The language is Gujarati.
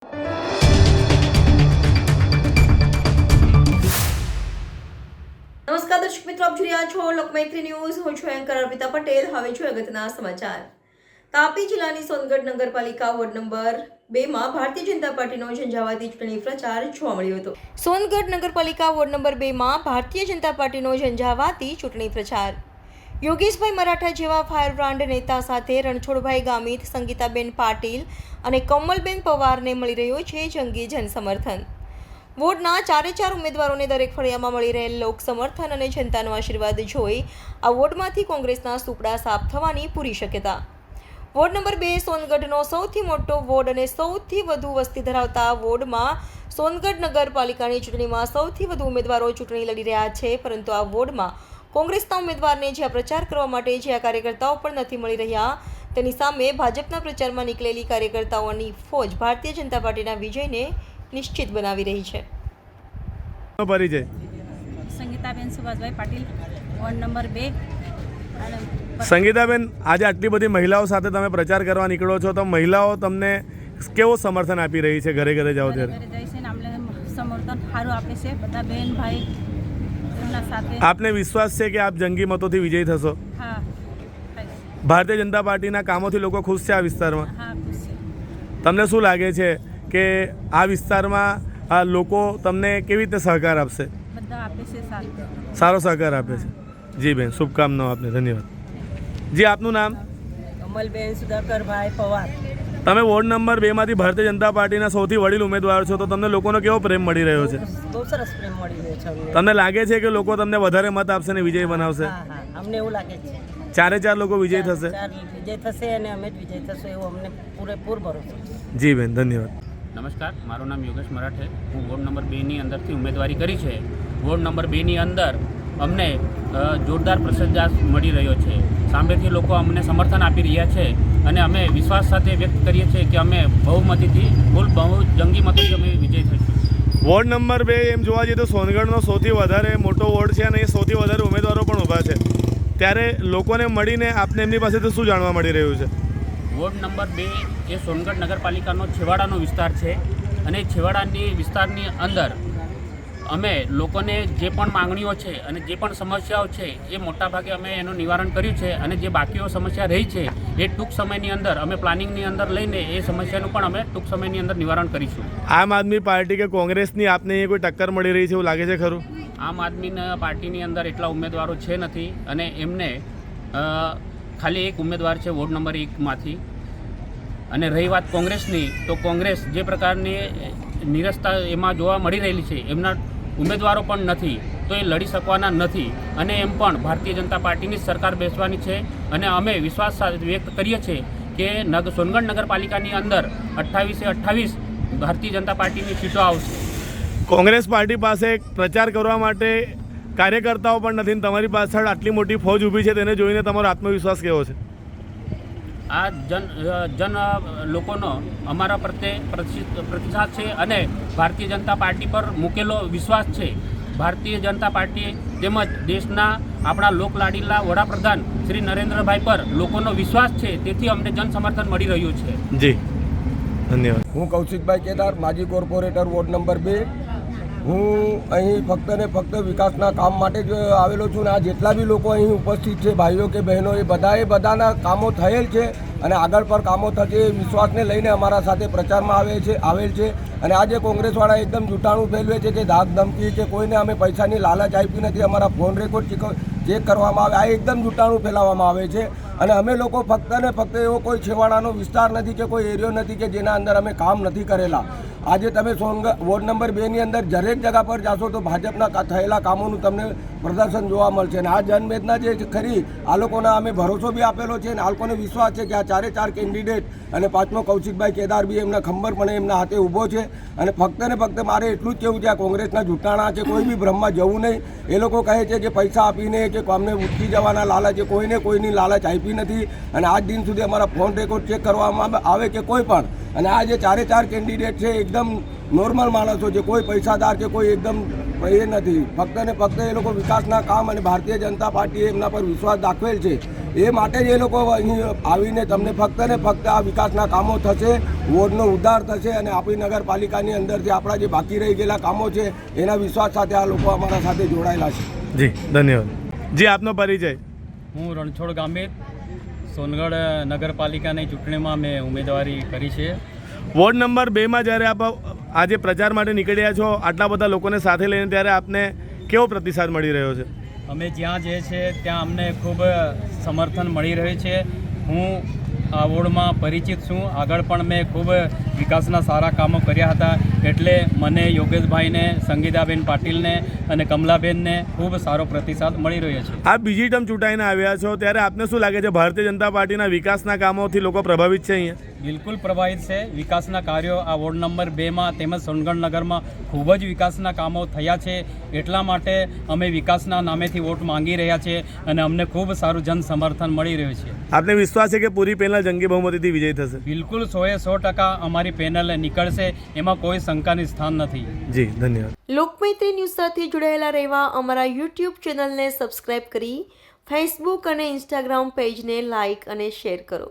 નમસ્કાર દર્શક મિત્રો, આપ જોઈ રહ્યા છો લોકમૈત્રી ન્યૂઝ. હું છું એન્કર અર્પિતા પટેલ. હવે જોઈએ અગત્યના સમાચાર. તાપી જિલ્લાની સોનગઢ નગરપાલિકા વોર્ડ નંબર 2 માં ભારતીય જનતા પાર્ટીનો ઝંઝાવાતી ચૂંટણી પ્રચાર જોવા મળ્યો હતો. સોનગઢ નગરપાલિકા વોર્ડ નંબર 2 માં ભારતીય જનતા પાર્ટીનો ઝંઝાવાતી ચૂંટણી પ્રચાર. યોગેશભાઈ મરાઠા જેવા ફાયર બ્રાન્ડ નેતા સાથે રણછોડભાઈ ગામિત, સંગીતાબેન પાટીલ અને કમલબેન પવારને મળી રહ્યો છે જંગી જનસમર્થન. વોર્ડના 4 ઉમેદવારોને દરેક ફળિયામાં મળી રહેલ લોક સમર્થન અને જનતાનો આશીર્વાદ જોઈ આ વોર્ડમાંથી કોંગ્રેસના સુપડા સાફ થવાની પૂરી શક્યતા. વોર્ડ નંબર 2 સોનગઢનો સૌથી મોટો વોર્ડ અને સૌથી વધુ વસ્તી ધરાવતા વોર્ડમાં સોનગઢ નગરપાલિકાની ચૂંટણીમાં સૌથી વધુ ઉમેદવારો ચૂંટણી લડી રહ્યા છે, પરંતુ આ વોર્ડમાં કોંગ્રેસના ઉમેદવારને જ્યાં પ્રચાર કરવા માટે જ્યાં કાર્યકર્તાઓ પણ નથી મળી રહ્યા, તેની સામે ભાજપના પ્રચારમાં નીકળેલી કાર્યકર્તાઓની ફોજ ભારતીય જનતા પાર્ટીના વિજયને નિશ્ચિત બનાવી રહી છે. પરિચય. Sangitaben Subhashbhai Patil, ward number 2. સંગીતાબેન, આજે આટલી બધી મહિલાઓ સાથે તમે પ્રચાર કરવા નીકળો છો, તો મહિલાઓ તમને કેવો સમર્થન આપી રહી છે? ઘરે ઘરે જાઓ ત્યારે ઘરે જાય છે ને અમને સમર્થન સારું આપે છે. બધા બહેન ભાઈ એમના સાથે. આપને વિશ્વાસ છે કે આપ જંગી મતોથી વિજયી થશો? હા. ભારતીય જનતા પાર્ટીના કામોથી લોકો ખુશ છે આ વિસ્તારમાં? હા, ખુશ છે. તમને શું લાગે છે કે આ વિસ્તારમાં આ લોકો તમને કેવી રીતે સહકાર આપશે? બધા આપે છે સારો સહકાર આપે છે. જી બેન, શુભકામનાઓ આપને. ધન્યવાદ. જી, આપનું નામ? કમલબેન સુધાકરભાઈ પવાર. તમે વોર્ડ નંબર 2 માંથી ભારતીય જનતા પાર્ટીના સૌથી વડીલ ઉમેદવાર છો, તો તમને લોકોનો કેવો પ્રેમ મળી રહ્યો છે? બહુ સરસ પ્રેમ મળી રહ્યો છે અમને. તમને લાગે છે કે લોકો તમને વધારે મત આપશે ને વિજય બનાવશે? હા હા, અમને એવું લાગે છે. 4 લોકો વિજય થશે? 4 વિજય થશે અને અમે જ વિજય થશું એવું અમને પૂરેપૂર ભરોસો છે. જી બેન, ધન્યવાદ. નમસ્કાર, મારું નામ યોગેશ મરાઠે. હું વોર્ડ નંબર 2ની અંદરથી ઉમેદવારી કરી છે. વોર્ડ નંબર 2ની અંદર અમને જોરદાર પ્રતિસાદ મળી રહ્યો છે. સામેથી લોકો અમને સમર્થન આપી રહ્યા છે અને અમે વિશ્વાસ સાથે વ્યક્ત કરીએ છીએ કે અમે બહુમતીથી બહુ જંગી મતોથી અમે વિજય થઈશું. વોર્ડ નંબર 2 એમ જોવા જઈએ તો સોનગઢનો સૌથી વધારે મોટો વોર્ડ છે અને એ સૌથી વધારે ઉમેદવારો પણ ઊભા છે. ત્યારે લોકોને મળીને આપને એમની પાસેથી શું જાણવા મળી રહ્યું છે? વોર્ડ નંબર 2 એ સોનગઢ નગરપાલિકાનો છેવાડાનો વિસ્તાર છે અને છેવાડાની વિસ્તારની અંદર અમે લોકોને જે પણ માંગણીઓ છે અને જે પણ સમસ્યાઓ છે એ મોટાભાગે અમે એનું નિવારણ કર્યું છે અને જે બાકીઓ સમસ્યા રહી છે એ ટૂંક સમયની અંદર અમે પ્લાનિંગની અંદર લઈને એ સમસ્યાનું પણ અમે ટૂંક સમયની અંદર નિવારણ કરીશું. આમ આદમી પાર્ટી કે કોંગ્રેસની આપને એ કોઈ ટક્કર મળી રહી છે એવું લાગે છે ખરું? આમ આદમીના પાર્ટીની અંદર એટલા ઉમેદવારો છે નથી અને એમને ખાલી એક ઉમેદવાર છે વોર્ડ નંબર 1માંથી. અને રહી વાત કોંગ્રેસની, તો કોંગ્રેસ જે પ્રકારની નિરસતા એમાં જોવા મળી રહેલી છે, એમના ઉમેદવારો પણ નથી, તો એ લડી શકવાના નથી અને એમ પણ ભારતીય જનતા પાર્ટીની જ સરકાર બેસવાની છે અને અમે વિશ્વાસ વ્યક્ત કરીએ છીએ કે સોનગઢ નગરપાલિકાની અંદર 28 ભારતીય જનતા પાર્ટીની સીટો આવશે. કોંગ્રેસ પાર્ટી પાસે પ્રચાર કરવા માટે કાર્યકર્તાઓ પણ નથી, તમારી પાછળ આટલી મોટી ફોજ ઊભી છે, તેને જોઈને તમારો આત્મવિશ્વાસ કેવો છે? આ જન લોકોનો અમારા પ્રત્યે પ્રતિસાદ છે અને ભારતીય જનતા પાર્ટી પર મૂકેલો વિશ્વાસ છે. ભારતીય જનતા પાર્ટી તેમજ દેશના આપણા લોકલાડીલા વડાપ્રધાન શ્રી નરેન્દ્રભાઈ પર લોકોનો વિશ્વાસ છે, તેથી અમને જન સમર્થન મળી રહ્યું છે. જી, ધન્યવાદ. હું કૌશિકભાઈ કેદાર, માજી કોર્પોરેટર વોર્ડ નંબર 2. હું અહીં ફક્ત ને ફક્ત વિકાસના કામ માટે જ આવેલો છું ને આ જેટલા બી લોકો અહીં ઉપસ્થિત છે, ભાઈઓ કે બહેનો, એ બધાના કામો થયેલ છે અને આગળ પર કામો થશે એ વિશ્વાસને લઈને અમારા સાથે પ્રચારમાં આવેલ છે. અને આજે કોંગ્રેસવાળા એકદમ જૂઠાણું ફેલવે છે કે ધાક ધમકી કે કોઈને અમે પૈસાની લાલચ આપી નથી, અમારા ફોન રેકોર્ડ ચેક કરવામાં આવે, આ એકદમ જૂઠાણું ફેલાવવામાં આવે છે. અને અમે લોકો ફક્ત ને ફક્ત એવો કોઈ છેવાડાનો વિસ્તાર નથી કે કોઈ એરિયો નથી કે જેના અંદર અમે કામ નથી કરેલા. આજે તમે વોર્ડ નંબર 2ની અંદર દરેક જગ્યા પર જાશો તો ભાજપના થયેલા કામોનું તમને પ્રદર્શન જોવા મળશે. અને આ જનવેદના જે ખરી, આ લોકોના અમે ભરોસો બી આપેલો છે અને આ લોકોને વિશ્વાસ છે કે આ 4 કેન્ડિડેટ અને 5મો કૌશિકભાઈ કેદાર બી એમના ખંભરપણે એમના હાથે ઊભો છે. અને ફક્ત ને ફક્ત મારે એટલું જ કહેવું છે, આ કોંગ્રેસના જૂઠાણા છે, કોઈ બી ભ્રમમાં જવું નહીં. એ લોકો કહે છે કે પૈસા આપીને કે અમને ઉઠકી જવાના લાલચ, કોઈને કોઈની લાલચ આપી નથી. અને આજ દિન સુધી અમારા ફોન રેકોર્ડ ચેક કરવામાં આવે કે કોઈ પણ. અને આ જે 4 કેન્ડિડેટ છે એકદમ નોર્મલ માણસો છે, કોઈ પૈસાદાર કે કોઈ એકદમ એ નથી. ફક્ત ને ફક્ત એ લોકો વિકાસના કામ અને ભારતીય જનતા પાર્ટીએ એમના પર વિશ્વાસ દાખવેલ છે એ માટે જ એ લોકો અહીં આવીને તમને ફક્ત ને ફક્ત આ વિકાસના કામો થશે, વોર્ડનો ઉદ્ધાર થશે અને આપણી નગરપાલિકાની અંદરથી આપણા જે બાકી રહી ગયેલા કામો છે એના વિશ્વાસ સાથે આ લોકો અમારા સાથે જોડાયેલા છે. જી ધન્યવાદ. જી આપનો પરિચય. હું રણછોડ ગામિત, સોનગઢ નગરપાલિકાની ચૂંટણીમાં મેં ઉમેદવારી કરી છે. વોર્ડ નંબર 2માં જ્યારે આપ આજે પ્રચાર માટે નીકળ્યા છો, આટલા બધા લોકોને સાથે લઈને, ત્યારે આપને કેવો પ્રતિસાદ મળી રહ્યો છે? અમે જ્યાં જઈએ છીએ ત્યાં અમને ખૂબ સમર્થન મળી રહ્યું છે. હું આ વોર્ડમાં પરિચિત છું. આગળ પણ મેં ખૂબ વિકાસના સારા કામો કર્યા હતા, એટલે મને યોગેશભાઈને, સંગીતાબેન પાટીલને અને કમલાબેનને ખૂબ સારો પ્રતિસાદ મળી રહ્યો છે. આપ બીજી ટર્મ ચૂંટાઈને આવ્યા છો, ત્યારે આપને શું લાગે છે, ભારતીય જનતા પાર્ટીના વિકાસના કામોથી લોકો પ્રભાવિત છે અહીંયા? બિલકુલ પ્રભાવિત છે. વિકાસના કાર્યો આ વોર્ડ નંબર 2માં તેમજ સોનગઢ નગરમાં ખૂબ જ વિકાસના કામો થયા છે. એટલા માટે અમે વિકાસના નામેથી વોટ માંગી રહ્યા છીએ અને અમને ખૂબ સારું જન સમર્થન મળી રહ્યું છે. આપને વિશ્વાસ છે કે પૂરી પેનલ જંગી બહુમતીથી વિજય થશે? બિલકુલ 100% અમારી પેનલ નીકળશે, એમાં કોઈ શંકાની સ્થાન નથી. જી ધન્યવાદ. લોકમૈત્રી ન્યૂઝ સાથે જોડાયેલા રહેવા અમારા યુટ્યુબ ચેનલને સબસ્ક્રાઇબ કરી ફેસબુક અને ઇન્સ્ટાગ્રામ પેજને લાઇક અને શેર કરો.